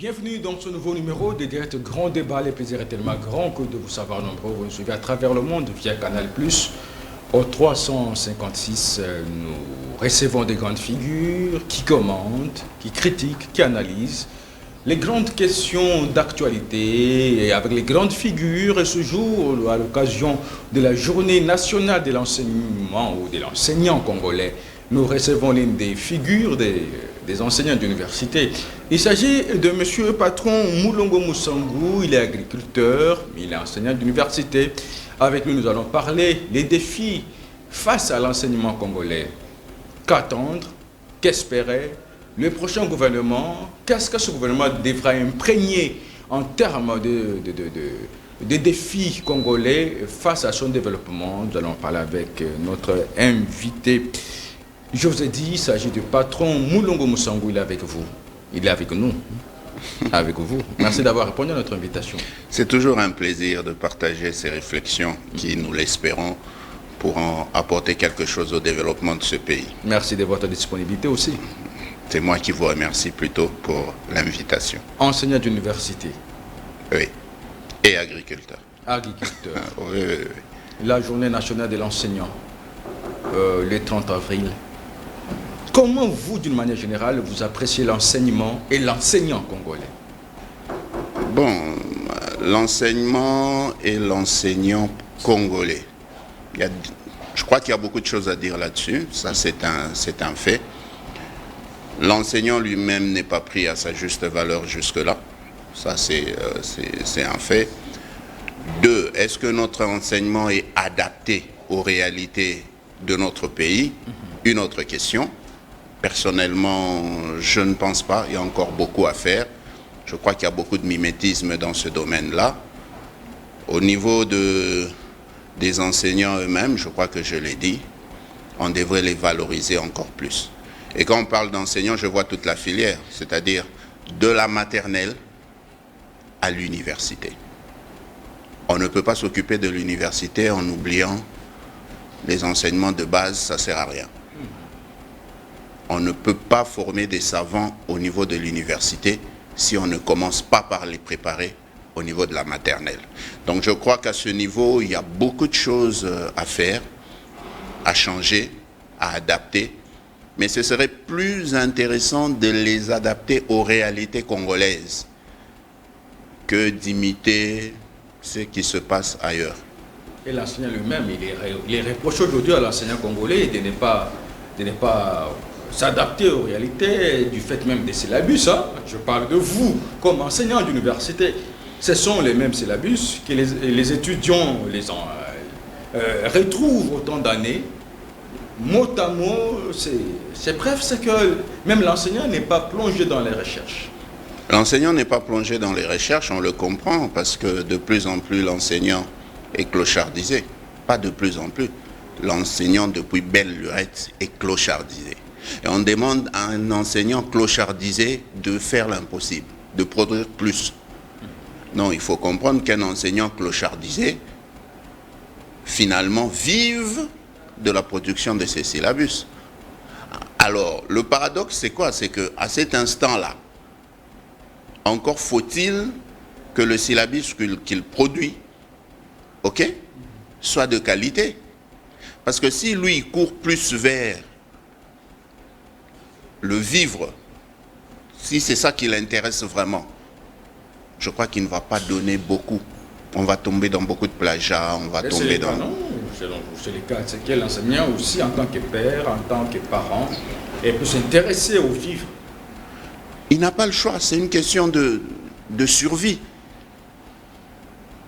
Bienvenue dans ce nouveau numéro de Direct Grand Débat. Le plaisir est tellement grand que de vous savoir nombreux. Vous nous suivez à travers le monde via Canal+. Au 356, nous recevons des grandes figures qui commentent, qui critiquent, qui analysent les grandes questions d'actualité et avec les grandes figures. Et ce jour, à l'occasion de la journée nationale de l'enseignement ou de l'enseignant congolais, nous recevons l'une des figures des enseignants d'université. Il s'agit de M. Patron Moulongo Mousangou. Il est agriculteur, il est enseignant d'université. Avec lui, nous allons parler des défis face à l'enseignement congolais. Qu'attendre? Qu'espérer? Le prochain gouvernement, qu'est-ce que ce gouvernement devra imprégner en termes de défis congolais face à son développement? Nous allons parler avec notre invité. Je vous ai dit, il s'agit du patron Moulongo Mousangou. Il est avec vous. Il est avec nous. Avec vous. Merci d'avoir répondu à notre invitation. C'est toujours un plaisir de partager ces réflexions qui, nous l'espérons, pourront apporter quelque chose au développement de ce pays. Merci de votre disponibilité aussi. C'est moi qui vous remercie plutôt pour l'invitation. Enseignant d'université. Oui. Et agriculteur. Agriculteur. Oui. La journée nationale de l'enseignant, le 30 avril. Comment vous, d'une manière générale, vous appréciez l'enseignement et l'enseignant congolais? Bon, l'enseignement et l'enseignant congolais. Je crois qu'il y a beaucoup de choses à dire là-dessus. Ça, c'est un fait. L'enseignant lui-même n'est pas pris à sa juste valeur jusque-là. Ça, c'est un fait. Deux, est-ce que notre enseignement est adapté aux réalités de notre pays? Une autre question. Personnellement, je ne pense pas. Il y a encore beaucoup à faire. Je crois qu'il y a beaucoup de mimétisme dans ce domaine-là. Au niveau des enseignants eux-mêmes, je crois que je l'ai dit, on devrait les valoriser encore plus. Et quand on parle d'enseignants, je vois toute la filière, c'est-à-dire de la maternelle à l'université. On ne peut pas s'occuper de l'université en oubliant les enseignements de base, ça ne sert à rien. On ne peut pas former des savants au niveau de l'université si on ne commence pas par les préparer au niveau de la maternelle. Donc je crois qu'à ce niveau, il y a beaucoup de choses à faire, à changer, à adapter. Mais ce serait plus intéressant de les adapter aux réalités congolaises que d'imiter ce qui se passe ailleurs. Et l'enseignant lui-même, il est reproché aujourd'hui à l'enseignant congolais de ne pas s'adapter aux réalités du fait même des syllabus. Hein. Je parle de vous, comme enseignant d'université. Ce sont les mêmes syllabus que les étudiants retrouvent autant d'années. Mot à mot, c'est bref, c'est que même l'enseignant n'est pas plongé dans les recherches. L'enseignant n'est pas plongé dans les recherches, on le comprend, parce que de plus en plus l'enseignant est clochardisé. Pas de plus en plus. L'enseignant, depuis belle lurette, est clochardisé. Et on demande à un enseignant clochardisé de faire l'impossible, de produire plus. Non, il faut comprendre qu'un enseignant clochardisé, finalement, vive de la production de ces syllabus. Alors, le paradoxe, c'est quoi? C'est qu'à cet instant-là, encore faut-il que le syllabus qu'il produit, ok, soit de qualité. Parce que si lui, il court plus vers le vivre, si c'est ça qui l'intéresse vraiment, je crois qu'il ne va pas donner beaucoup. On va tomber dans beaucoup de plagiat, on va tomber dans... Non, c'est le cas. C'est que l'enseignant aussi, en tant que père, en tant que parent, peut s'intéresser au vivre. Il n'a pas le choix, c'est une question de survie.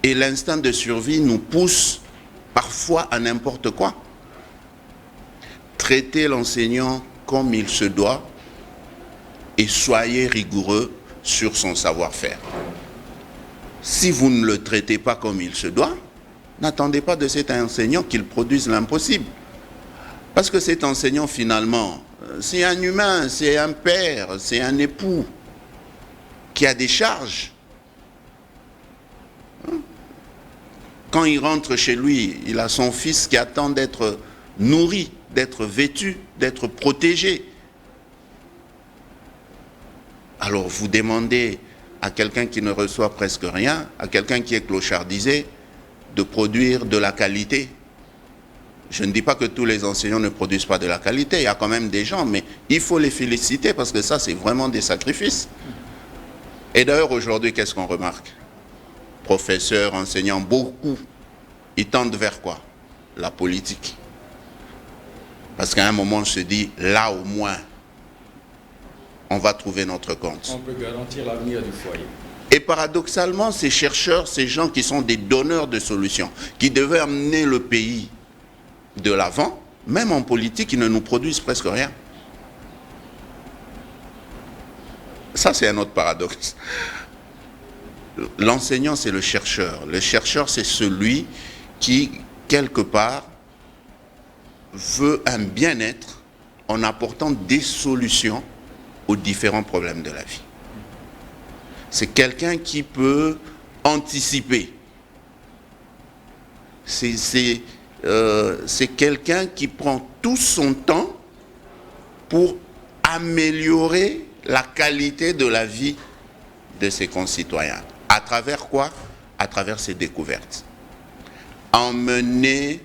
Et l'instinct de survie nous pousse parfois à n'importe quoi. Traitez l'enseignant comme il se doit et soyez rigoureux sur son savoir-faire. Si vous ne le traitez pas comme il se doit, n'attendez pas de cet enseignant qu'il produise l'impossible. Parce que cet enseignant, finalement, c'est un humain, c'est un père, c'est un époux qui a des charges. Quand il rentre chez lui, il a son fils qui attend d'être nourri, d'être vêtu, d'être protégé. Alors vous demandez à quelqu'un qui ne reçoit presque rien, à quelqu'un qui est clochardisé, de produire de la qualité. Je ne dis pas que tous les enseignants ne produisent pas de la qualité, il y a quand même des gens, mais il faut les féliciter parce que ça, c'est vraiment des sacrifices. Et d'ailleurs, aujourd'hui, qu'est-ce qu'on remarque? Professeurs, enseignants, beaucoup, ils tendent vers quoi? La politique. Parce qu'à un moment, on se dit, là au moins, on va trouver notre compte. On peut garantir l'avenir du foyer. Et paradoxalement, ces chercheurs, ces gens qui sont des donneurs de solutions, qui devaient amener le pays de l'avant, même en politique, ils ne nous produisent presque rien. Ça, c'est un autre paradoxe. L'enseignant, c'est le chercheur. Le chercheur, c'est celui qui, quelque part, veut un bien-être en apportant des solutions aux différents problèmes de la vie. C'est quelqu'un qui peut anticiper. C'est quelqu'un qui prend tout son temps pour améliorer la qualité de la vie de ses concitoyens. À travers quoi? À travers ses découvertes. Emmener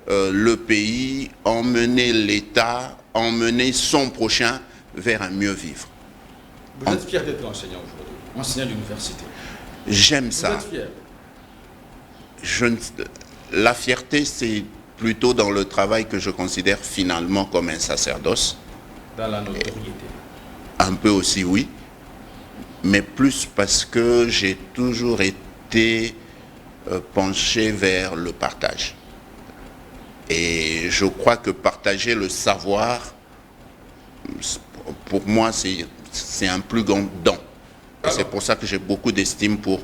le pays, emmener l'État, emmener son prochain vers un mieux vivre. Vous êtes fier d'être enseignant aujourd'hui, enseignant d'université? J'aime ça. Vous êtes fier? La fierté, c'est plutôt dans le travail que je considère finalement comme un sacerdoce. Dans la notoriété? Un peu aussi, oui. Mais plus parce que j'ai toujours été penché vers le partage. Et je crois que partager le savoir, pour moi, c'est un plus grand don. Et c'est pour ça que j'ai beaucoup d'estime pour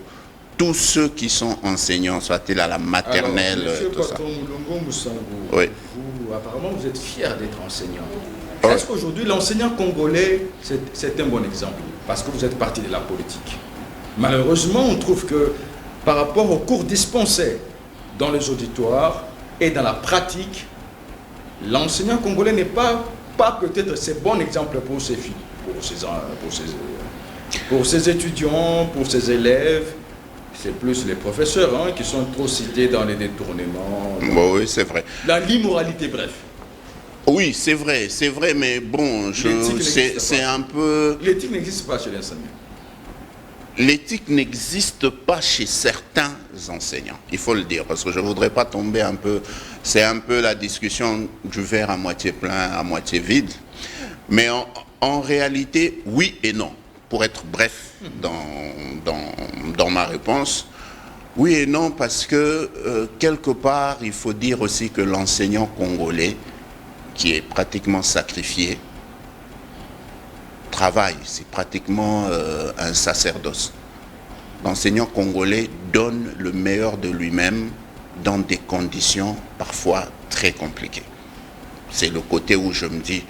tous ceux qui sont enseignants, soit-ils à la maternelle, alors, tout ça. Mulongo Moussango, Oui. vous, apparemment, vous êtes fier d'être enseignant. Oui. Est-ce qu'aujourd'hui, l'enseignant congolais, c'est un bon exemple? Parce que vous êtes parti de la politique. Malheureusement, on trouve que par rapport aux cours dispensés dans les auditoires et dans la pratique, l'enseignant congolais n'est pas peut-être ce bon exemple pour ses filles, pour ses étudiants, pour ses élèves. C'est plus les professeurs qui sont trop cités dans les détournements. Bon, oui, c'est vrai. L'immoralité, bref. Oui, c'est vrai, mais bon, c'est un peu... L'éthique n'existe pas chez les enseignants. L'éthique n'existe pas chez certains enseignants, il faut le dire, parce que je ne voudrais pas tomber un peu... C'est un peu la discussion du verre à moitié plein, à moitié vide. Mais en réalité, oui et non. Pour être bref dans ma réponse, oui et non, parce que quelque part, il faut dire aussi que l'enseignant congolais, qui est pratiquement sacrifié, travaille, c'est pratiquement un sacerdoce. L'enseignant congolais donne le meilleur de lui-même dans des conditions parfois très compliquées. C'est le côté où je me dis,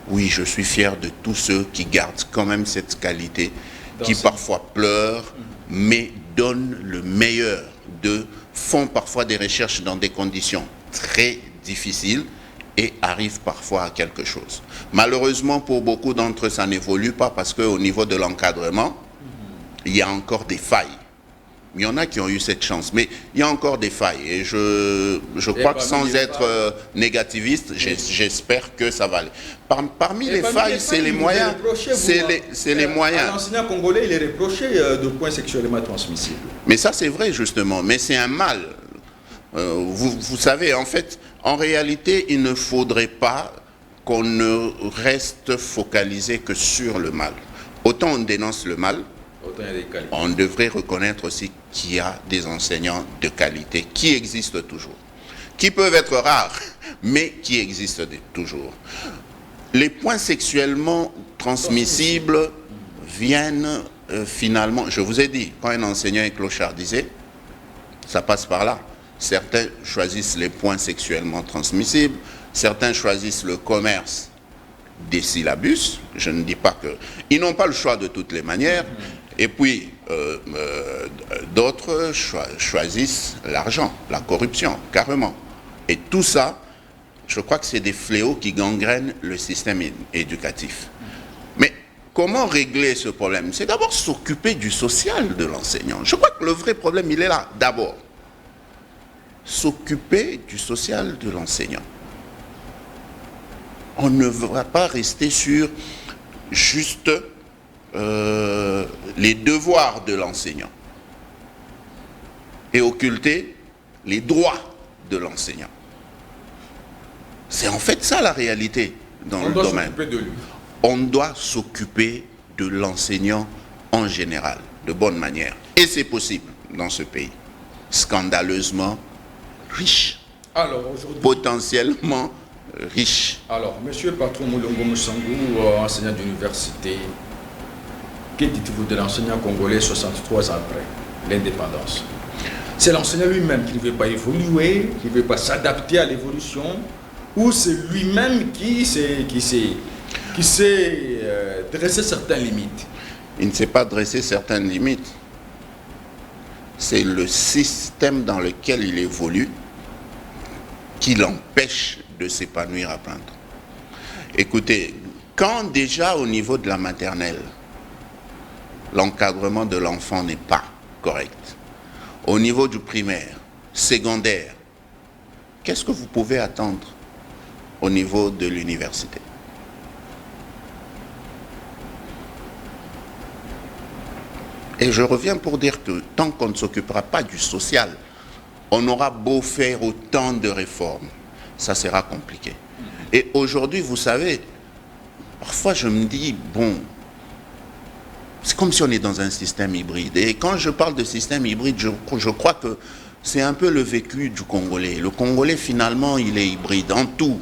oui, je suis fier de tous ceux qui gardent quand même cette qualité, qui parfois pleurent, mais donnent le meilleur font parfois des recherches dans des conditions très difficiles et arrivent parfois à quelque chose. Malheureusement, pour beaucoup d'entre eux, ça n'évolue pas parce qu'au niveau de l'encadrement, il y a encore des failles. Il y en a qui ont eu cette chance, mais il y a encore des failles. Et je crois que sans être négativiste, j'espère que ça va aller. Parmi les failles, c'est les moyens. C'est les moyens. L'enseignant congolais, il est reproché de points sexuellement transmissibles. Mais ça, c'est vrai, justement. Mais c'est un mal. Vous savez, en fait, en réalité, il ne faudrait pas qu'on ne reste focalisé que sur le mal. Autant on dénonce le mal, on devrait reconnaître aussi qu'il y a des enseignants de qualité qui existent toujours, qui peuvent être rares, mais qui existent toujours. Les points sexuellement transmissibles viennent finalement, je vous ai dit, quand un enseignant est clochardisé, ça passe par là. Certains choisissent les points sexuellement transmissibles, certains choisissent le commerce des syllabus. Je ne dis pas que... Ils n'ont pas le choix de toutes les manières. Et puis, d'autres choisissent l'argent, la corruption, carrément. Et tout ça, je crois que c'est des fléaux qui gangrènent le système éducatif. Mais comment régler ce problème? C'est d'abord s'occuper du social de l'enseignant. Je crois que le vrai problème, il est là, d'abord. S'occuper du social de l'enseignant. On ne va pas rester sur juste les devoirs de l'enseignant et occulter les droits de l'enseignant. C'est en fait ça la réalité dans le domaine. On doit s'occuper de l'enseignant en général, de bonne manière. Et c'est possible dans ce pays. Scandaleusement riche. Alors, potentiellement riche. Alors, monsieur Patron Moulongo Moussangou, enseignant d'université, que dites-vous de l'enseignant congolais 63 ans après l'indépendance? C'est l'enseignant lui-même qui ne veut pas évoluer, qui ne veut pas s'adapter à l'évolution, ou c'est lui-même qui s'est dressé certaines limites? Il ne s'est pas dressé certaines limites. C'est le système dans lequel il évolue qui l'empêche de s'épanouir à plein temps. Écoutez, quand déjà au niveau de la maternelle, l'encadrement de l'enfant n'est pas correct, au niveau du primaire, secondaire, qu'est-ce que vous pouvez attendre au niveau de l'université? Et je reviens pour dire que tant qu'on ne s'occupera pas du social, on aura beau faire autant de réformes, ça sera compliqué. Et aujourd'hui, vous savez, parfois je me dis, bon, c'est comme si on est dans un système hybride. Et quand je parle de système hybride, je crois que c'est un peu le vécu du Congolais. Le Congolais, finalement, il est hybride en tout.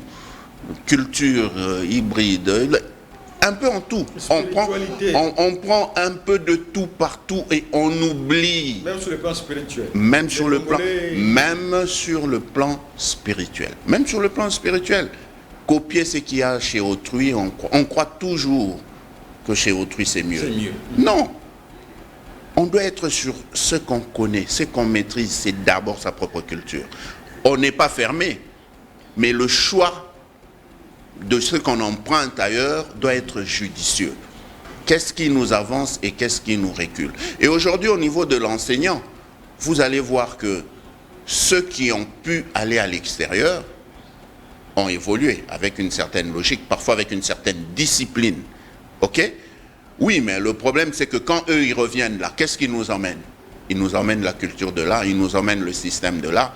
Culture hybride, un peu en tout. On prend un peu de tout partout et on oublie. Même sur le plan spirituel. Même sur le plan spirituel. Même sur le plan spirituel. Copier ce qu'il y a chez autrui, on croit toujours que chez autrui c'est mieux. Non. On doit être sur ce qu'on connaît, ce qu'on maîtrise, c'est d'abord sa propre culture. On n'est pas fermé, mais le choix de ce qu'on emprunte ailleurs doit être judicieux. Qu'est-ce qui nous avance et qu'est-ce qui nous recule? Et aujourd'hui, au niveau de l'enseignant, vous allez voir que ceux qui ont pu aller à l'extérieur ont évolué avec une certaine logique, parfois avec une certaine discipline. Ok? Oui, mais le problème, c'est que quand eux, ils reviennent là, qu'est-ce qu'ils nous emmènent? Ils nous emmènent la culture de là, ils nous emmènent le système de là.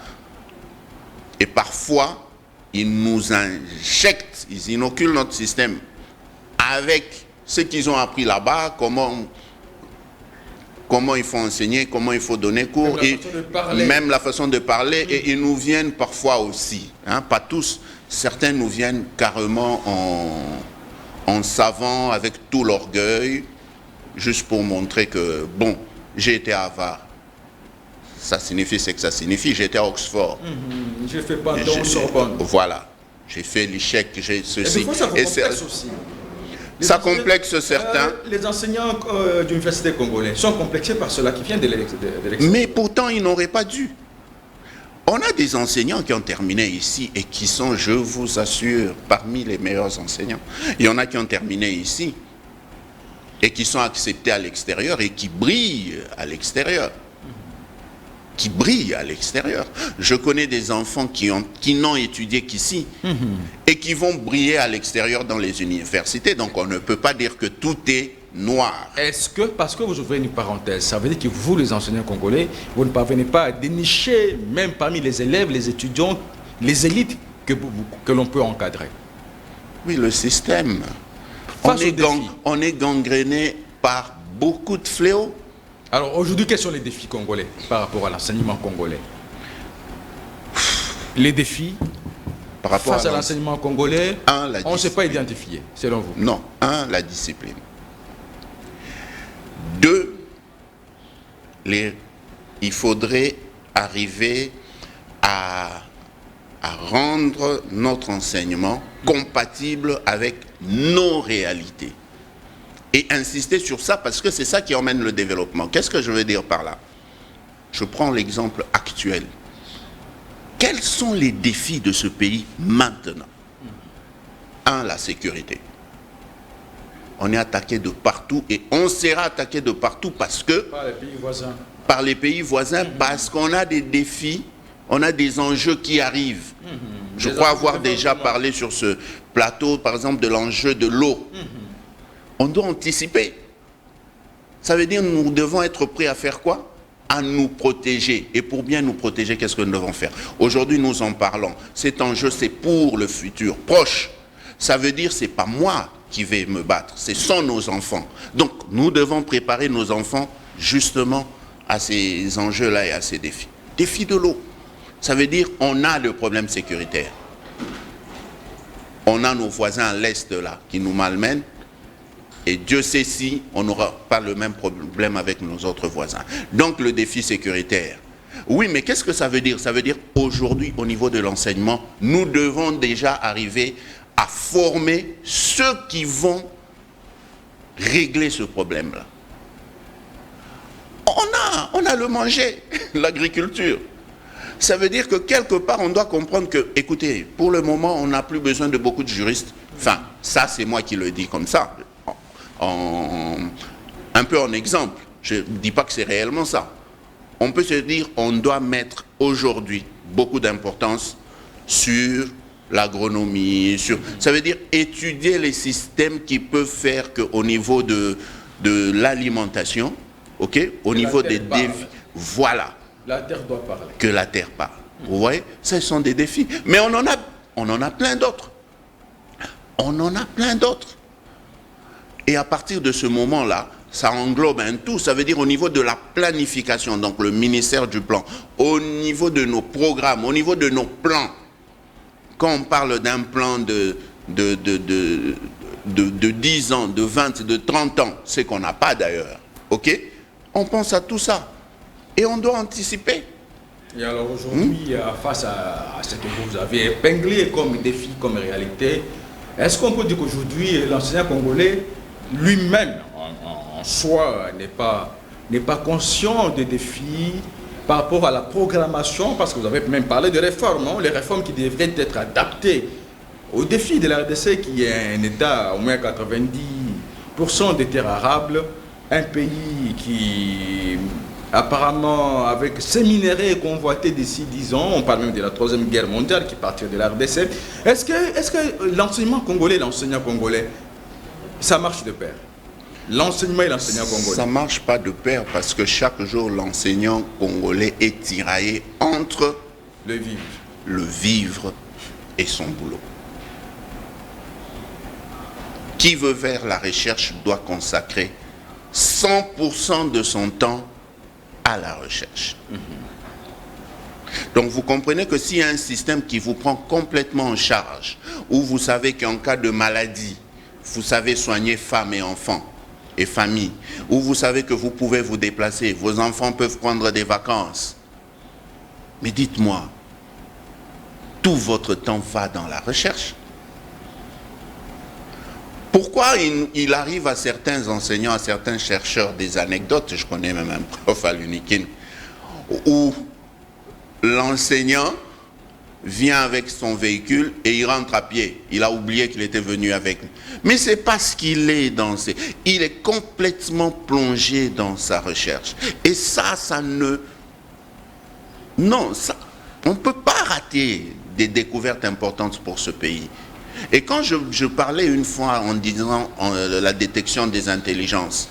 Et parfois, ils nous injectent, ils inoculent notre système avec ce qu'ils ont appris là-bas, comment il faut enseigner, comment il faut donner cours, même la façon de parler, et ils nous viennent parfois aussi, hein, pas tous, certains nous viennent carrément en savant avec tout l'orgueil, juste pour montrer que, bon, j'ai été à Harvard. Ça signifie ce que ça signifie. J'ai été à Oxford. J'ai fait Panthéon Sorbonne. Voilà. J'ai fait l'ICHEC, j'ai ceci. Et des fois, ça vous complexe aussi. Ça complexe certains. Les enseignants d'université congolais sont complexés par ceux-là qui viennent de l'extérieur. Mais pourtant, ils n'auraient pas dû. On a des enseignants qui ont terminé ici et qui sont, je vous assure, parmi les meilleurs enseignants. Il y en a qui ont terminé ici et qui sont acceptés à l'extérieur et qui brillent à l'extérieur. Je connais des enfants qui n'ont étudié qu'ici et qui vont briller à l'extérieur dans les universités. Donc on ne peut pas dire que tout est noir. Est-ce que, parce que vous ouvrez une parenthèse, ça veut dire que vous, les enseignants congolais, vous ne parvenez pas à dénicher, même parmi les élèves, les étudiants, les élites que l'on peut encadrer? Oui, le système. On est gangréné par beaucoup de fléaux. Alors aujourd'hui, quels sont les défis congolais par rapport à l'enseignement congolais? Les défis par rapport face à l'enseignement congolais, on ne s'est pas identifié, selon vous? Non. Un, la discipline. Deux, il faudrait arriver à rendre notre enseignement compatible avec nos réalités. Et insister sur ça parce que c'est ça qui emmène le développement. Qu'est-ce que je veux dire par là? Je prends l'exemple actuel. Quels sont les défis de ce pays maintenant? Un, la sécurité. on est attaqué de partout et on sera attaqué de partout parce que... Par les pays voisins. Par les pays voisins, parce qu'on a des défis, on a des enjeux qui arrivent. Je crois avoir déjà parlé sur ce plateau, par exemple, de l'enjeu de l'eau. On doit anticiper. Ça veut dire que nous devons être prêts à faire quoi? À nous protéger. Et pour bien nous protéger, qu'est-ce que nous devons faire? Aujourd'hui, nous en parlons. Cet enjeu, c'est pour le futur proche. Ça veut dire que ce n'est pas moi qui vais me battre, ce sont nos enfants. Donc, nous devons préparer nos enfants justement à ces enjeux-là et à ces défis. Défi de l'eau. Ça veut dire qu'on a le problème sécuritaire. On a nos voisins à l'est là qui nous malmènent. Et Dieu sait si on n'aura pas le même problème avec nos autres voisins. Donc le défi sécuritaire. Oui, mais qu'est-ce que ça veut dire? Ça veut dire aujourd'hui, au niveau de l'enseignement, nous devons déjà arriver à former ceux qui vont régler ce problème-là. On a le manger, l'agriculture. Ça veut dire que quelque part, on doit comprendre que, écoutez, pour le moment, on n'a plus besoin de beaucoup de juristes. Enfin, ça, c'est moi qui le dis comme ça. Un peu en exemple, je ne dis pas que c'est réellement ça. On peut se dire on doit mettre aujourd'hui beaucoup d'importance sur l'agronomie, ça veut dire étudier les systèmes qui peuvent faire qu'au niveau de l'alimentation, ok, au niveau des défis, voilà. La terre doit parler. Que la terre parle. Vous voyez, ce sont des défis. Mais on en a plein d'autres. On en a plein d'autres. Et à partir de ce moment-là, ça englobe un tout. Ça veut dire au niveau de la planification, donc le ministère du plan, au niveau de nos programmes, au niveau de nos plans. Quand on parle d'un plan de 10 ans, de 20, de 30 ans, ce qu'on n'a pas d'ailleurs, ok? On pense à tout ça. Et on doit anticiper. Et alors aujourd'hui, face à ce que vous avez épinglé comme défi, comme réalité, est-ce qu'on peut dire qu'aujourd'hui, l'enseignant congolais lui-même, en soi, n'est pas conscient des défis par rapport à la programmation, parce que vous avez même parlé de réformes, hein, les réformes qui devraient être adaptées aux défis de la RDC, qui est un État, au moins 90% des terres arables, un pays qui, apparemment, avec ces minéraux convoités d'ici 10 ans, on parle même de la Troisième Guerre mondiale qui partit de la RDC, est-ce que l'enseignement congolais, l'enseignant congolais, ça marche de pair? L'enseignement et l'enseignant congolais. Ça ne marche pas de pair parce que chaque jour, l'enseignant congolais est tiraillé entre le vivre et son boulot. Qui veut vers la recherche doit consacrer 100% de son temps à la recherche. Donc vous comprenez que s'il y a un système qui vous prend complètement en charge, où vous savez qu'en cas de maladie, vous savez soigner femmes et enfants et familles, où vous savez que vous pouvez vous déplacer, vos enfants peuvent prendre des vacances. Mais dites-moi, tout votre temps va dans la recherche. Pourquoi il arrive à certains enseignants, à certains chercheurs des anecdotes, je connais même un prof à l'UNIKIN, où l'enseignant vient avec son véhicule et il rentre à pied. Il a oublié qu'il était venu avec lui. Mais c'est parce qu'il est il est complètement plongé dans sa recherche. Et ça ne... Non, on ne peut pas rater des découvertes importantes pour ce pays. Et quand je parlais une fois en disant la détection des intelligences,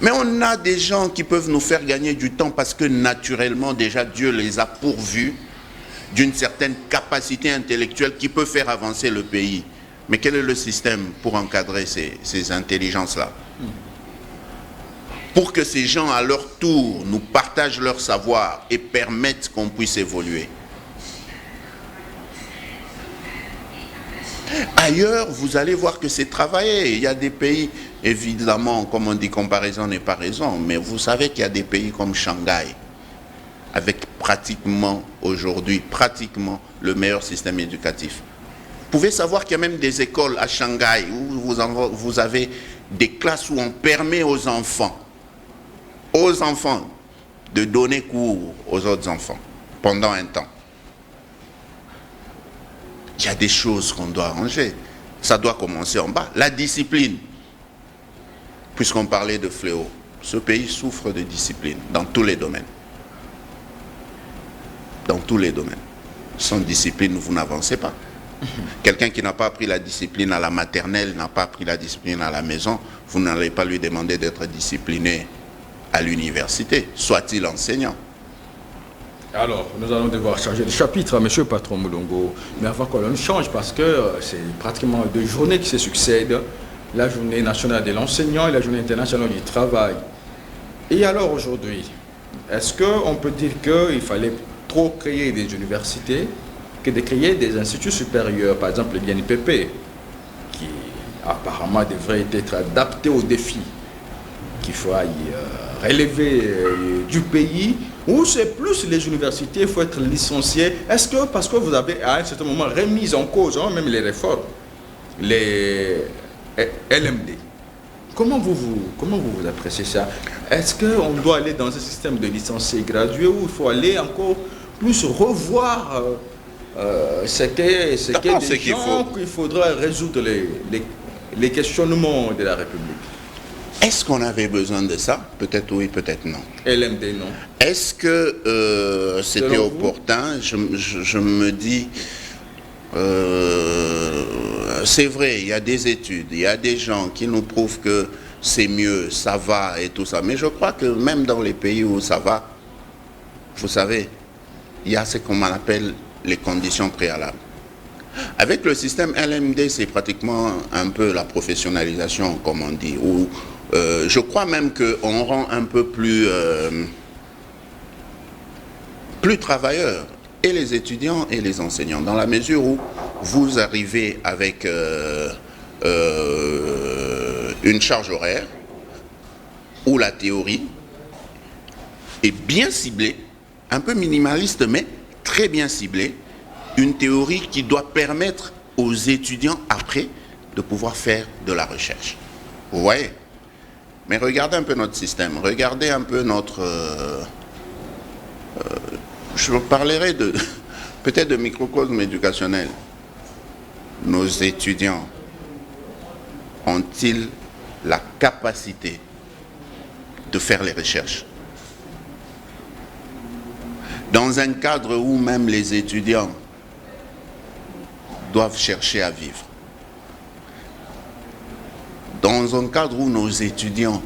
mais on a des gens qui peuvent nous faire gagner du temps parce que naturellement déjà Dieu les a pourvus d'une certaine capacité intellectuelle qui peut faire avancer le pays. Mais quel est le système pour encadrer ces intelligences-là? Pour que ces gens à leur tour nous partagent leur savoir et permettent qu'on puisse évoluer. Ailleurs, vous allez voir que c'est travaillé. Il y a des pays, évidemment, comme on dit, comparaison n'est pas raison, mais vous savez qu'il y a des pays comme Shanghai, avec pratiquement, aujourd'hui, le meilleur système éducatif. Vous pouvez savoir qu'il y a même des écoles à Shanghai où vous avez des classes où on permet aux enfants de donner cours aux autres enfants pendant un temps. Il y a des choses qu'on doit arranger. Ça doit commencer en bas. La discipline. puisqu'on parlait de fléau, ce pays souffre de discipline dans tous les domaines. Dans tous les domaines. Sans discipline, vous n'avancez pas. Quelqu'un qui n'a pas appris la discipline à la maternelle, n'a pas appris la discipline à la maison, vous n'allez pas lui demander d'être discipliné à l'université, soit-il enseignant. Alors, nous allons devoir changer de chapitre, hein, Monsieur Patron Moulongo. Mais avant qu'on ne change, parce que c'est pratiquement 2 journées qui se succèdent, la journée nationale de l'enseignant et la journée internationale du travail. Et alors aujourd'hui, est-ce qu'on peut dire qu'il fallait trop créer des universités que de créer des instituts supérieurs, par exemple le BNPP, qui apparemment devrait être adapté aux défis qu'il faut relever du pays, ou c'est plus les universités, il faut être licencié. Est-ce que, parce que vous avez à un certain moment remis en cause, hein, même les réformes, les LMD, comment vous appréciez ça? Est-ce qu'on doit aller dans un système de licenciés gradués ou il faut aller encore plus revoir ce qu'est des gens qu'il faudra résoudre les questionnements de la République? Est-ce qu'on avait besoin de ça? Peut-être oui, peut-être non. LMD, non. Est-ce que c'était opportun? Je me dis, c'est vrai, il y a des études, il y a des gens qui nous prouvent que c'est mieux, ça va et tout ça. Mais je crois que même dans les pays où ça va, vous savez, il y a ce qu'on appelle les conditions préalables. Avec le système LMD, c'est pratiquement un peu la professionnalisation, comme on dit, où je crois même qu'on rend un peu plus travailleurs, et les étudiants et les enseignants, dans la mesure où vous arrivez avec une charge horaire, où la théorie est bien ciblée, un peu minimaliste, mais très bien ciblée, une théorie qui doit permettre aux étudiants après de pouvoir faire de la recherche. Vous voyez? Mais regardez un peu notre système, regardez un peu notre... je vous parlerai peut-être de microcosme éducationnel. Nos étudiants ont-ils la capacité de faire les recherches? Dans un cadre où même les étudiants doivent chercher à vivre. Dans un cadre où nos étudiants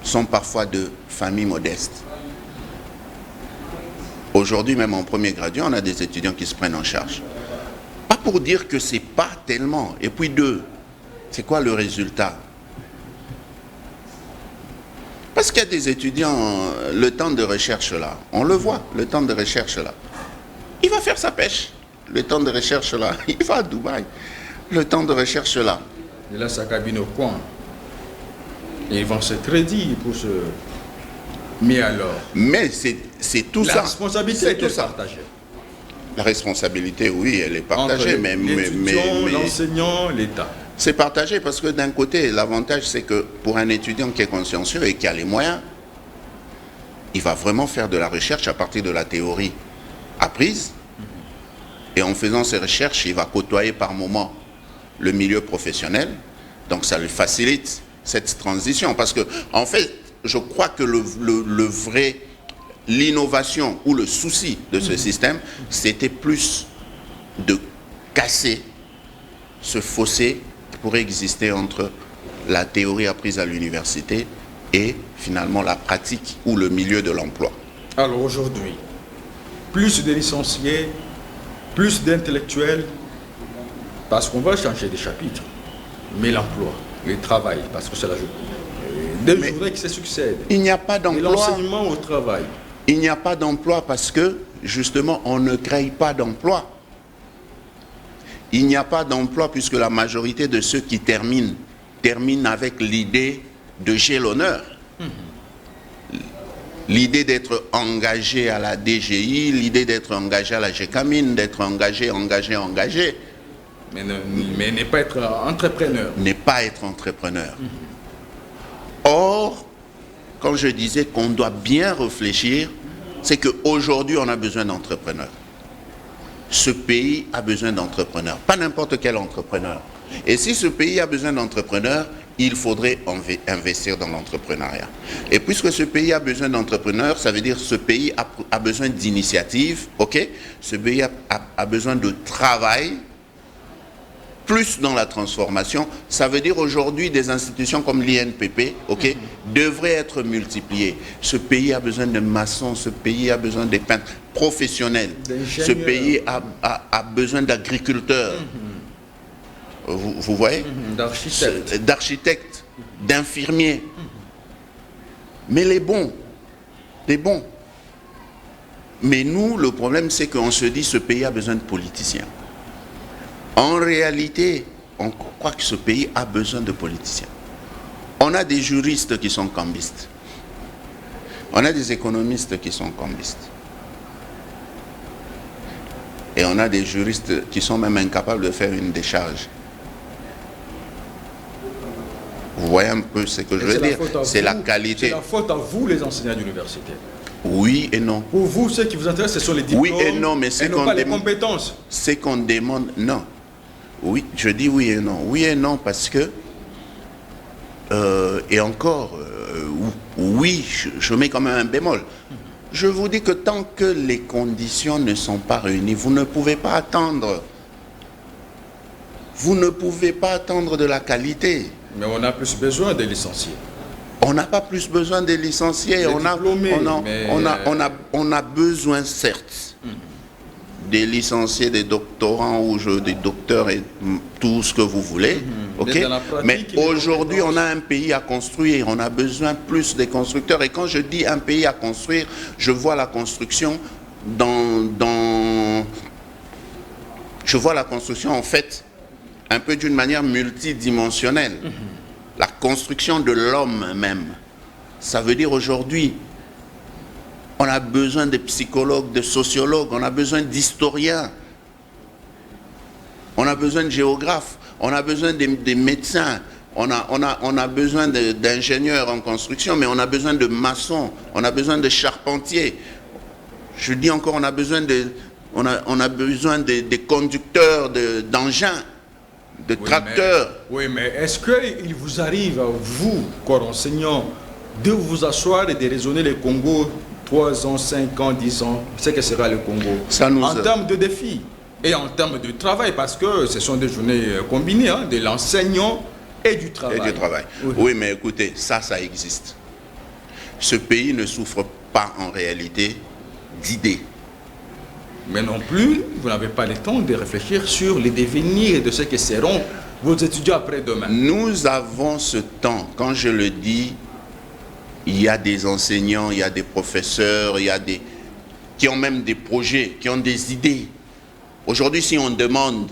sont parfois de familles modestes. Aujourd'hui, même en premier graduat, on a des étudiants qui se prennent en charge. Pas pour dire que c'est pas tellement. Et puis 2, c'est quoi le résultat? Parce qu'il y a des étudiants, le temps de recherche là, on le voit, le temps de recherche là, il va faire sa pêche. Le temps de recherche là, il va à Dubaï. Le temps de recherche là. Il a sa cabine au coin. Et ils vont se crédit pour se... Mais alors... Mais c'est tout ça. La responsabilité est partagée. La responsabilité, oui, elle est partagée. Entre l'étudiant, l'enseignant, l'État. C'est partagé parce que d'un côté, l'avantage c'est que pour un étudiant qui est consciencieux et qui a les moyens, il va vraiment faire de la recherche à partir de la théorie apprise. Et en faisant ses recherches, il va côtoyer par moments le milieu professionnel. Donc ça lui facilite cette transition. Parce que, en fait, je crois que l'innovation ou le souci de ce système, c'était plus de casser ce fossé qui pourrait exister entre la théorie apprise à l'université et finalement la pratique ou le milieu de l'emploi. Alors aujourd'hui, plus de licenciés, plus d'intellectuels, parce qu'on va changer des chapitres, mais l'emploi, le travail, parce que c'est la journée qui se succèdent. Il n'y a pas d'emploi. Et l'enseignement au travail. Il n'y a pas d'emploi parce que, justement, on ne crée pas d'emploi. Il n'y a pas d'emploi puisque la majorité de ceux qui terminent avec l'idée de j'ai l'honneur. L'idée d'être engagé à la DGI, l'idée d'être engagé à la GECAMINE, d'être engagé. Mais n'est pas être entrepreneur. N'est pas être entrepreneur. Or, quand je disais qu'on doit bien réfléchir, c'est qu'aujourd'hui, on a besoin d'entrepreneurs. Ce pays a besoin d'entrepreneurs, pas n'importe quel entrepreneur. Et si ce pays a besoin d'entrepreneurs, il faudrait investir dans l'entrepreneuriat. Et puisque ce pays a besoin d'entrepreneurs, ça veut dire que ce pays a besoin d'initiatives, ok? Ce pays a besoin de travail, plus dans la transformation. Ça veut dire aujourd'hui des institutions comme l'INPP, ok, devraient être multipliées. Ce pays a besoin de maçons, ce pays a besoin de peintres professionnels, ce pays a besoin d'agriculteurs. Vous voyez, d'architectes, d'infirmiers. Mais les bons. Mais nous, le problème, c'est qu'on se dit ce pays a besoin de politiciens. En réalité, on croit que ce pays a besoin de politiciens. On a des juristes qui sont cambistes. On a des économistes qui sont cambistes. Et on a des juristes qui sont même incapables de faire une décharge. Vous voyez un peu ce que je veux dire? C'est la qualité. C'est la faute à vous, les enseignants d'université. Oui et non. Pour vous, ce qui vous intéresse, ce sont les diplômes. Oui et non, mais c'est non pas les compétences. C'est qu'on demande, non. Oui, je dis oui et non. Oui et non parce que, et encore, oui, je mets quand même un bémol. Je vous dis que tant que les conditions ne sont pas réunies, vous ne pouvez pas attendre. Vous ne pouvez pas attendre de la qualité. Mais on a plus besoin des licenciés. On n'a pas plus besoin des licenciés. On a besoin, certes, des licenciés, des doctorants ou des docteurs et tout ce que vous voulez. Okay? Mais aujourd'hui, on a un pays à construire. On a besoin plus des constructeurs. Et quand je dis un pays à construire, je vois la construction je vois la construction en fait un peu d'une manière multidimensionnelle. La construction de l'homme même. Ça veut dire aujourd'hui, on a besoin de psychologues, de sociologues, on a besoin d'historiens, on a besoin de géographes, on a besoin des médecins, on a besoin d'ingénieurs en construction, mais on a besoin de maçons, on a besoin de charpentiers. Je dis encore, on a besoin des conducteurs d'engins. De tracteurs. Oui, mais est-ce qu'il vous arrive, vous, corps enseignant, de vous asseoir et de raisonner le Congo 3 ans, 5 ans, 10 ans, ce que sera le Congo en termes de défis et en termes de travail, parce que ce sont des journées combinées, hein, de l'enseignant et du travail. Oui, mais écoutez, ça existe. Ce pays ne souffre pas en réalité d'idées. Mais non plus, vous n'avez pas le temps de réfléchir sur les devenirs de ce que seront vos étudiants après-demain. Nous avons ce temps. Quand je le dis, il y a des enseignants, il y a des professeurs, qui ont même des projets, qui ont des idées. Aujourd'hui, si on demande,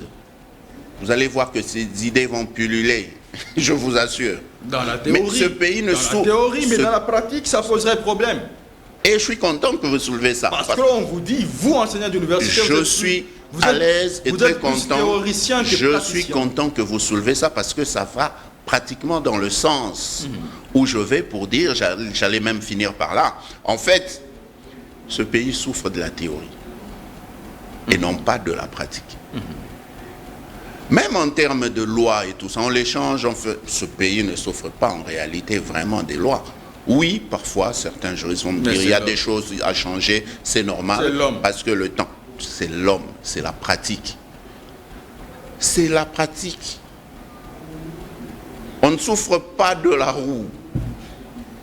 vous allez voir que ces idées vont pulluler. Je vous assure. Dans la théorie. Mais ce pays ne souffre. Dans la théorie, mais dans la pratique, ça poserait problème. Et je suis content que vous soulevez ça. Parce qu'on vous dit, vous, enseignant d'université, je suis à l'aise et très content. Je suis content que vous soulevez ça parce que ça va pratiquement dans le sens où je vais pour dire, j'allais même finir par là. En fait, ce pays souffre de la théorie et non pas de la pratique. Même en termes de loi et tout ça, on les change. Ce pays ne souffre pas en réalité vraiment des lois. Oui, parfois, certains juristes vont me dire il y a des choses à changer, c'est normal, parce que le temps, c'est l'homme, c'est la pratique. C'est la pratique. On ne souffre pas de la roue,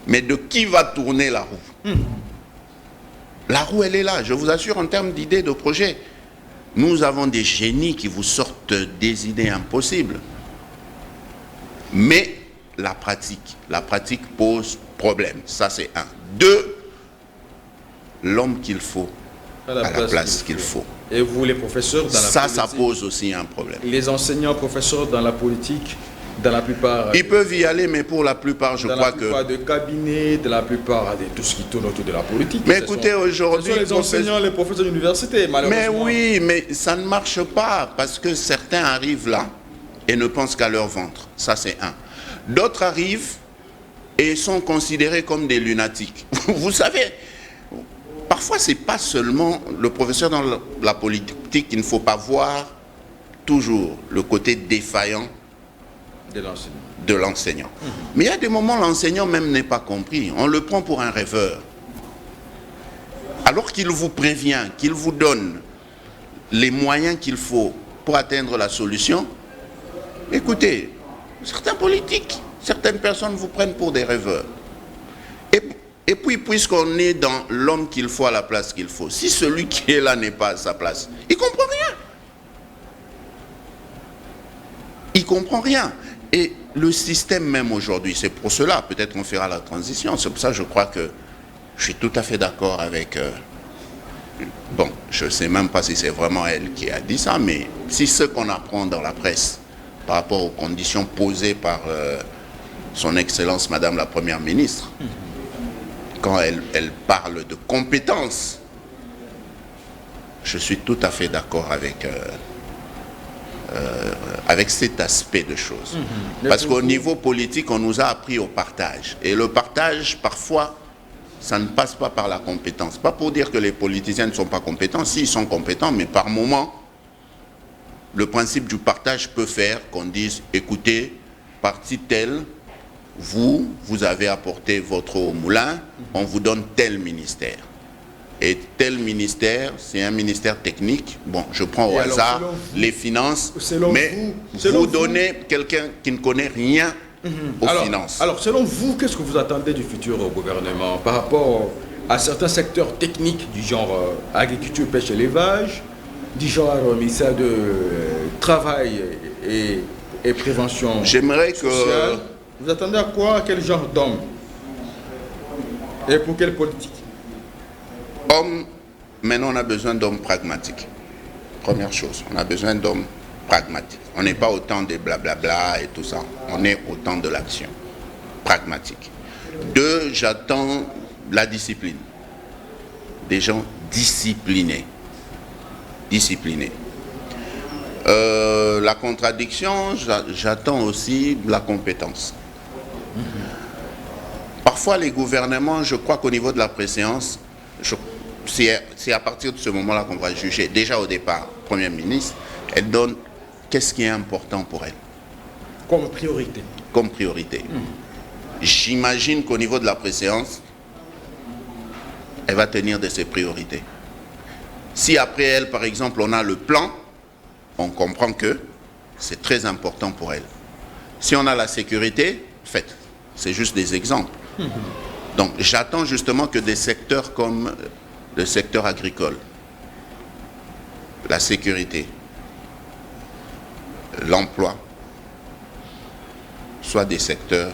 mais de qui va tourner la roue. La roue, elle est là, je vous assure, en termes d'idées, de projets. Nous avons des génies qui vous sortent des idées impossibles. Mais la pratique pose problème. Ça, c'est un. 2, l'homme qu'il faut à la place qu'il faut. Et vous, les professeurs, dans la politique, ça pose aussi un problème. Les enseignants, professeurs dans la politique, dans la plupart... Ils peuvent y aller, mais pour la plupart, je crois que... Dans la plupart de cabinets, de la plupart de tout ce qui tourne autour de la politique. Mais écoutez, aujourd'hui... Ce sont les enseignants, les professeurs d'université, malheureusement. Mais oui, mais ça ne marche pas, parce que certains arrivent là et ne pensent qu'à leur ventre. Ça, c'est un. D'autres arrivent et sont considérés comme des lunatiques. Vous savez, parfois, ce n'est pas seulement le professeur dans la politique qu'il ne faut pas voir toujours le côté défaillant de l'enseignant. Mais il y a des moments où l'enseignant même n'est pas compris. On le prend pour un rêveur. Alors qu'il vous prévient, qu'il vous donne les moyens qu'il faut pour atteindre la solution, écoutez, certains politiques, certaines personnes vous prennent pour des rêveurs. Et puis, puisqu'on est dans l'homme qu'il faut à la place qu'il faut, si celui qui est là n'est pas à sa place, il ne comprend rien. Il ne comprend rien. Et le système même aujourd'hui, c'est pour cela, peut-être on fera la transition, c'est pour ça que je crois que je suis tout à fait d'accord avec... bon, je ne sais même pas si c'est vraiment elle qui a dit ça, mais si ce qu'on apprend dans la presse par rapport aux conditions posées par son Excellence Madame la Première ministre, quand elle parle de compétences, je suis tout à fait d'accord avec cet aspect de choses. Parce qu'au niveau politique, on nous a appris au partage. Et le partage, parfois, ça ne passe pas par la compétence. Pas pour dire que les politiciens ne sont pas compétents. Si, ils sont compétents, mais par moment, le principe du partage peut faire qu'on dise, écoutez, parti tel, vous avez apporté votre eau au moulin, on vous donne tel ministère. Et tel ministère, c'est un ministère technique. Bon, je prends au hasard les finances, mais vous donnez quelqu'un qui ne connaît rien aux finances. Alors, selon vous, qu'est-ce que vous attendez du futur gouvernement par rapport à certains secteurs techniques du genre agriculture, pêche, élevage, du genre ministère de travail et prévention J'aimerais sociale. Vous attendez à quoi? À quel genre d'homme? Et pour quelle politique? Homme, maintenant on a besoin d'hommes pragmatiques. Première chose, on a besoin d'hommes pragmatiques. On n'est pas au temps des blablabla et tout ça. On est au temps de l'action. Pragmatique. Deux, j'attends la discipline. Des gens disciplinés. Disciplinés. La contradiction, j'attends aussi la compétence. Parfois les gouvernements, je crois qu'au niveau de la préséance, c'est à partir de ce moment-là qu'on va juger. Déjà au départ, Premier ministre, elle donne qu'est-ce qui est important pour elle. Comme priorité. Comme priorité. J'imagine qu'au niveau de la préséance, elle va tenir de ses priorités. Si après elle, par exemple, on a le plan, on comprend que c'est très important pour elle. Si on a la sécurité, en fait, c'est juste des exemples. Donc j'attends justement que des secteurs comme le secteur agricole, la sécurité, l'emploi, soient des secteurs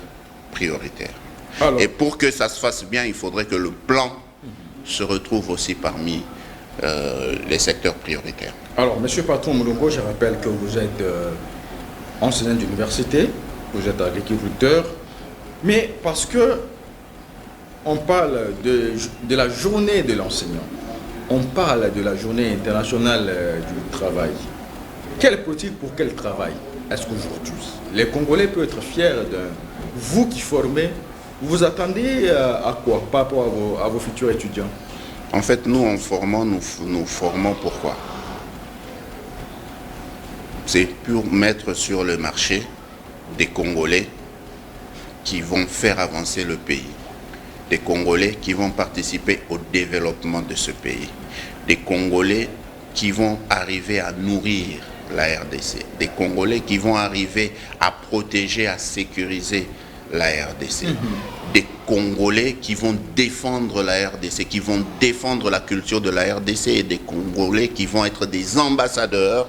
prioritaires. Alors, et pour que ça se fasse bien, il faudrait que le plan se retrouve aussi parmi les secteurs prioritaires. Alors, M. Patron Moulongo, je rappelle que vous êtes enseignant d'université, vous êtes agriculteur, mais parce que on parle de la journée de l'enseignant, on parle de la journée internationale du travail. Quelle politique pour quel travail? Est-ce qu'aujourd'hui, les Congolais peuvent être fiers de vous qui formez? Vous attendez à quoi par rapport à vos futurs étudiants? En fait, nous, en formant, nous formons pourquoi? C'est pour mettre sur le marché des Congolais qui vont faire avancer le pays. Des Congolais qui vont participer au développement de ce pays. Des Congolais qui vont arriver à nourrir la RDC. Des Congolais qui vont arriver à protéger, à sécuriser la RDC. Des Congolais qui vont défendre la RDC, qui vont défendre la culture de la RDC, et des Congolais qui vont être des ambassadeurs,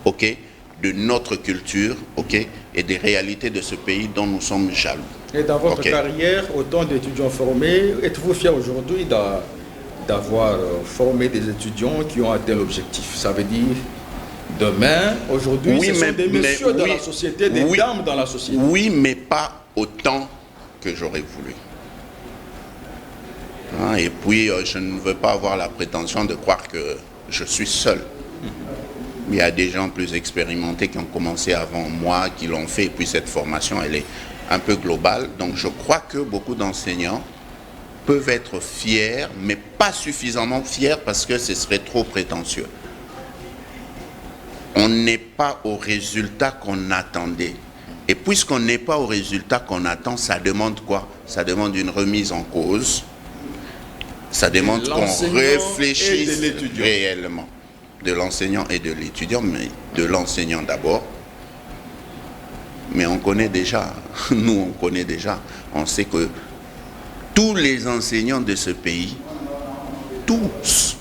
ok, de notre culture, ok, et des réalités de ce pays dont nous sommes jaloux. Et dans votre carrière, autant d'étudiants formés, êtes-vous fier aujourd'hui d'avoir formé des étudiants qui ont atteint l'objectif? Ça veut dire, demain, aujourd'hui, ce sont des messieurs dans la société, des dames dans la société. Oui, mais pas autant que j'aurais voulu. Et puis, je ne veux pas avoir la prétention de croire que je suis seul. Il y a des gens plus expérimentés qui ont commencé avant moi, qui l'ont fait, et puis cette formation, elle est un peu globale. Donc je crois que beaucoup d'enseignants peuvent être fiers, mais pas suffisamment fiers parce que ce serait trop prétentieux. On n'est pas au résultat qu'on attendait. Et puisqu'on n'est pas au résultat qu'on attend, ça demande quoi? Ça demande une remise en cause. Ça demande qu'on réfléchisse réellement. De l'enseignant et de l'étudiant, mais de l'enseignant d'abord. Mais on connaît déjà, nous on connaît déjà, on sait que tous les enseignants de ce pays, tous,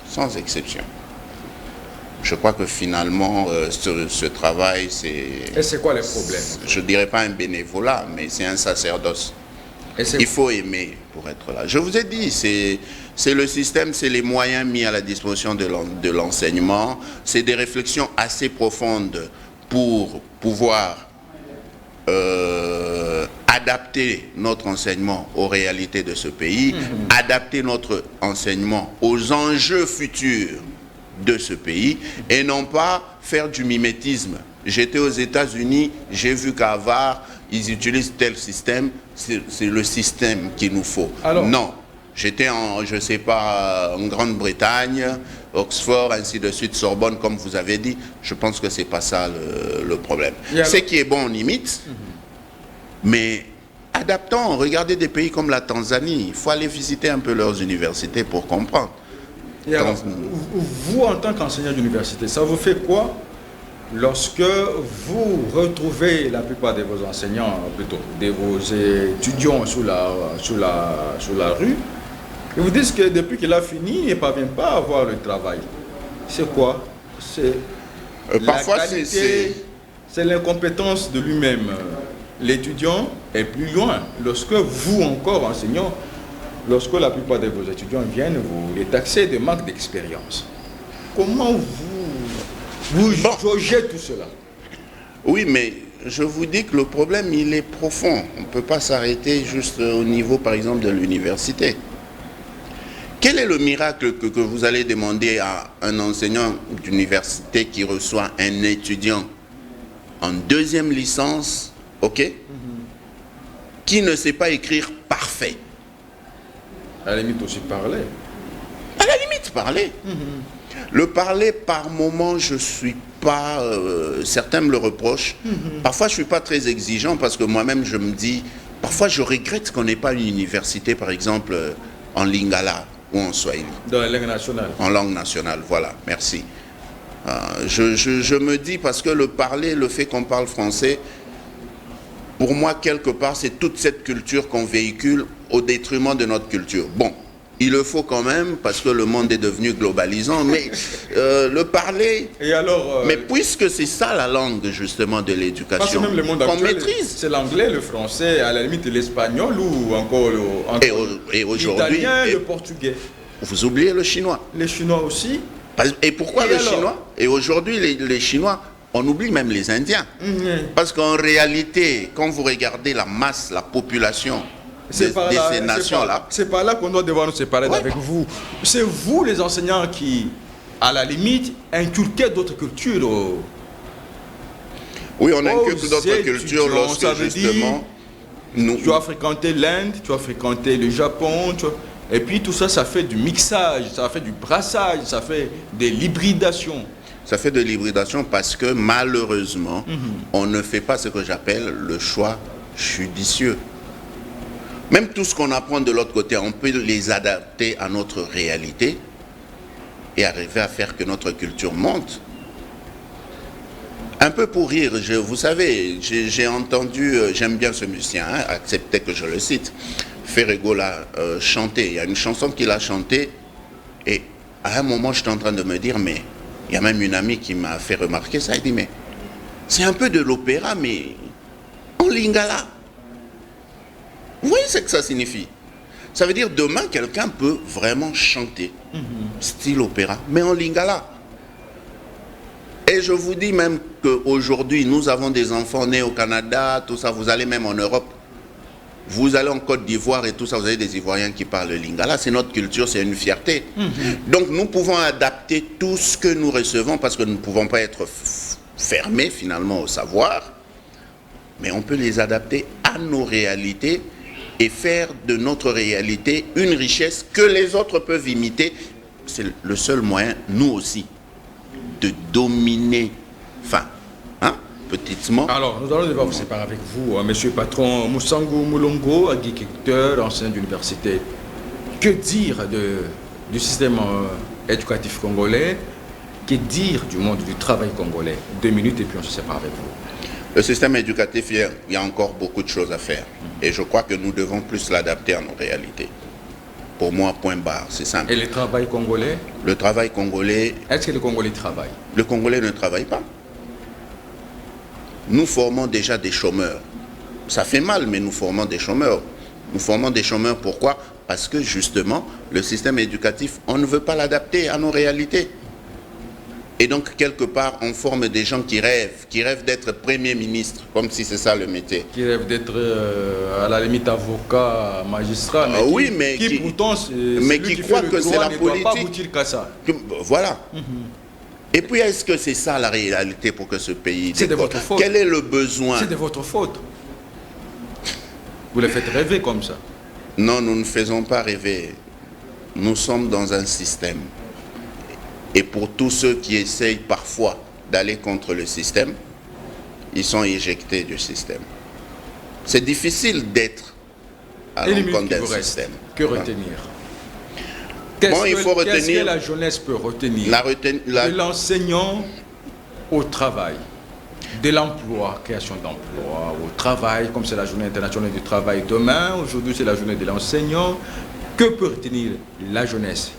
sans exception. Je crois que finalement, ce travail, c'est... Et c'est quoi les problèmes? Je ne dirais pas un bénévolat, mais c'est un sacerdoce. Il faut aimer pour être là. Je vous ai dit, c'est le système, c'est les moyens mis à la disposition de l'enseignement. C'est des réflexions assez profondes pour pouvoir adapter notre enseignement aux réalités de ce pays, adapter notre enseignement aux enjeux futurs de ce pays, et non pas faire du mimétisme. J'étais aux États-Unis, j'ai vu qu'à Harvard, ils utilisent tel système, c'est le système qu'il nous faut. Alors, non, j'étais en, je sais pas, en Grande-Bretagne, Oxford, ainsi de suite, Sorbonne, comme vous avez dit. Je pense que c'est pas ça le problème. Ce qui est bon, on imite, mais adaptons. Regardez des pays comme la Tanzanie. Il faut aller visiter un peu leurs universités pour comprendre. Et alors, vous, en tant qu'enseignant d'université, ça vous fait quoi lorsque vous retrouvez la plupart de vos enseignants, plutôt, de vos étudiants sur la rue, et vous disent que depuis qu'il a fini, il ne parvient pas à avoir le travail? C'est quoi? C'est parfois la qualité, c'est l'incompétence de lui-même. L'étudiant est plus loin. Lorsque vous, encore enseignants, lorsque la plupart de vos étudiants viennent, vous les taxez de manque d'expérience. Comment vous jaugez tout cela? Oui, mais je vous dis que le problème, il est profond. On ne peut pas s'arrêter juste au niveau, par exemple, de l'université. Quel est le miracle que vous allez demander à un enseignant d'université qui reçoit un étudiant en deuxième licence, ok, qui ne sait pas écrire parfait? À la limite aussi parler. À la limite parler. Le parler par moment, je ne suis pas... certains me le reprochent. Parfois, je ne suis pas très exigeant parce que moi-même, je me dis... Parfois, je regrette qu'on n'ait pas une université, par exemple, en lingala ou en swahili. Dans la langue nationale. En langue nationale, voilà. Merci. Je me dis, parce que le parler, le fait qu'on parle français, pour moi, quelque part, c'est toute cette culture qu'on véhicule au détriment de notre culture. Bon, il le faut quand même, parce que le monde est devenu globalisant, mais le parler... Et alors, mais puisque c'est ça la langue, justement, de l'éducation, même le monde qu'on actuel, maîtrise. C'est l'anglais, le français, à la limite l'espagnol ou encore l'italien, le portugais. Vous oubliez le chinois. Les Chinois aussi. Et pourquoi le chinois? Et aujourd'hui, les Chinois... On oublie même les Indiens. Parce qu'en réalité, quand vous regardez la masse, la population de ces nations-là... C'est par là qu'on doit devoir nous séparer avec vous. C'est vous, les enseignants, qui, à la limite, inculquez d'autres cultures. Oui, on inculque d'autres cultures lorsque, justement... Tu as fréquenté l'Inde, tu as fréquenté le Japon, et puis tout ça, ça fait du mixage, ça fait du brassage, ça fait de l'hybridation. Ça fait de l'hybridation parce que malheureusement, on ne fait pas ce que j'appelle le choix judicieux. Même tout ce qu'on apprend de l'autre côté, on peut les adapter à notre réalité et arriver à faire que notre culture monte. Un peu pour rire, vous savez, j'ai entendu, j'aime bien ce musicien, acceptez que je le cite, Ferrego l'a chanté. Il y a une chanson qu'il a chantée et à un moment, j'étais en train de me dire, mais il y a même une amie qui m'a fait remarquer ça. Elle dit, mais c'est un peu de l'opéra, mais en lingala. Vous voyez ce que ça signifie? Ça veut dire demain, quelqu'un peut vraiment chanter, style opéra, mais en lingala. Et je vous dis même qu'aujourd'hui, nous avons des enfants nés au Canada, tout ça, vous allez même en Europe. Vous allez en Côte d'Ivoire et tout ça, vous avez des Ivoiriens qui parlent le lingala. C'est notre culture, c'est une fierté. Donc nous pouvons adapter tout ce que nous recevons parce que nous ne pouvons pas être fermés finalement au savoir. Mais on peut les adapter à nos réalités et faire de notre réalité une richesse que les autres peuvent imiter. C'est le seul moyen, nous aussi, de dominer, enfin, petitement. Alors, nous allons devoir vous séparer avec vous, monsieur patron Moussango Moulongo, agriculteur, enseignant d'université. Que dire du système éducatif congolais? Que dire du monde du travail congolais? 2 minutes et puis on se sépare avec vous. Le système éducatif, il y a encore beaucoup de choses à faire. Et je crois que nous devons plus l'adapter à nos réalités. Pour moi, point barre, c'est simple. Et le travail congolais? Le travail congolais... Est-ce que le Congolais travaille? Le Congolais ne travaille pas. Nous formons déjà des chômeurs. Ça fait mal, mais nous formons des chômeurs. Nous formons des chômeurs, pourquoi? Parce que justement, le système éducatif, on ne veut pas l'adapter à nos réalités. Et donc, quelque part, on forme des gens qui rêvent d'être Premier ministre, comme si c'est ça le métier. Qui rêvent d'être, à la limite, avocat, magistrat, mais oui, mais qui pourtant, mais qui croient que c'est la politique. Pas aboutir qu'à ça. Voilà. Et puis, est-ce que c'est ça la réalité pour que ce pays... C'est de votre faute. Quel est le besoin? C'est de votre faute. Vous les faites rêver comme ça. Non, nous ne faisons pas rêver. Nous sommes dans un système. Et pour tous ceux qui essayent parfois d'aller contre le système, ils sont éjectés du système. C'est difficile d'être à l'encontre d'un système. Que retenir? Bon, il faut retenir... Qu'est-ce que la jeunesse peut retenir? De l'enseignant au travail, de l'emploi, création d'emploi, au travail, comme c'est la journée internationale du travail demain, aujourd'hui c'est la journée de l'enseignant. Que peut retenir la jeunesse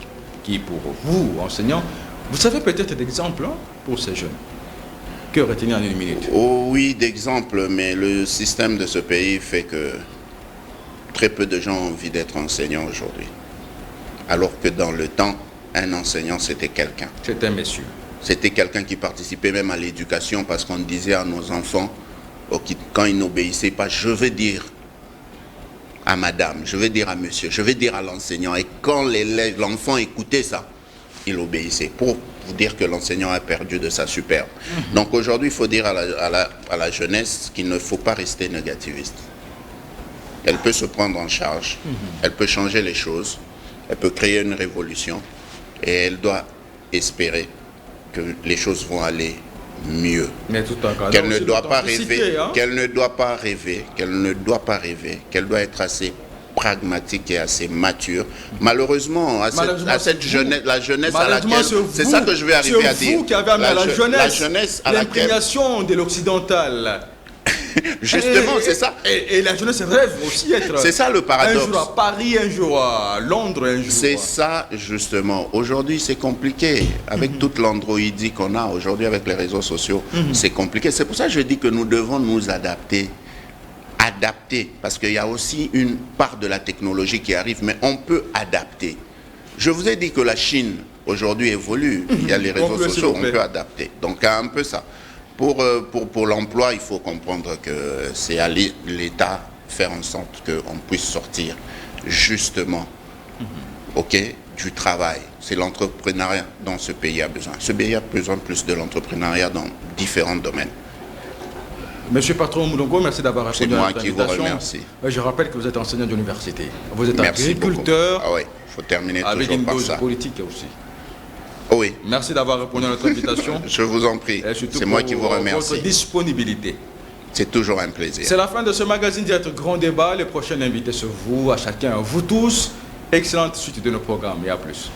qui, pour vous, enseignants, vous savez peut-être d'exemples pour ces jeunes? Que retenir en 1 minute? Oh oui, d'exemples, mais le système de ce pays fait que très peu de gens ont envie d'être enseignants aujourd'hui. Alors que dans le temps, un enseignant, c'était quelqu'un. C'était un monsieur. C'était quelqu'un qui participait même à l'éducation parce qu'on disait à nos enfants, quand ils n'obéissaient pas, je veux dire à madame, je veux dire à monsieur, je veux dire à l'enseignant. Et quand l'enfant écoutait ça, il obéissait. Pour vous dire que l'enseignant a perdu de sa superbe. Donc aujourd'hui, il faut dire à la jeunesse qu'il ne faut pas rester négativiste. Elle peut se prendre en charge, elle peut changer les choses, elle peut créer une révolution et elle doit espérer que les choses vont aller mieux. Qu'elle ne doit pas rêver, qu'elle ne doit pas rêver, qu'elle doit être assez pragmatique et assez mature. Malheureusement, cette jeunesse, la jeunesse à laquelle... C'est ça que je vais arriver à dire. C'est vous qui avez amené à la jeunesse à l'imprégnation de l'occidental. Justement, c'est ça. Et la jeunesse rêve aussi être... C'est ça le paradoxe. Un jour à Paris, un jour à Londres, un jour... C'est ça, justement. Aujourd'hui, c'est compliqué. Avec toute l'androïdie qu'on a aujourd'hui, avec les réseaux sociaux, c'est compliqué. C'est pour ça que je dis que nous devons nous adapter. Parce qu'il y a aussi une part de la technologie qui arrive, mais on peut adapter. Je vous ai dit que la Chine, aujourd'hui, évolue. Il y a les réseaux sociaux, on peut adapter. Donc, un peu ça. Pour l'emploi, il faut comprendre que c'est à l'État faire en sorte qu'on puisse sortir justement du travail. C'est l'entrepreneuriat dont ce pays a besoin. Ce pays a besoin plus de l'entrepreneuriat dans différents domaines. Monsieur Patron Moulongo, merci d'avoir répondu à notre invitation. C'est moi qui vous remercie. Je rappelle que vous êtes enseignant d'université. Vous êtes agriculteur. Ah oui, il faut terminer avec toujours une par dose ça. Politique aussi. Oui. Merci d'avoir répondu à notre invitation. Je vous en prie. C'est moi qui vous remercie. Votre disponibilité. C'est toujours un plaisir. C'est la fin de ce magazine Direct Grand Débat. Les prochains invités sont vous, à chacun, vous tous. Excellente suite de nos programmes et à plus.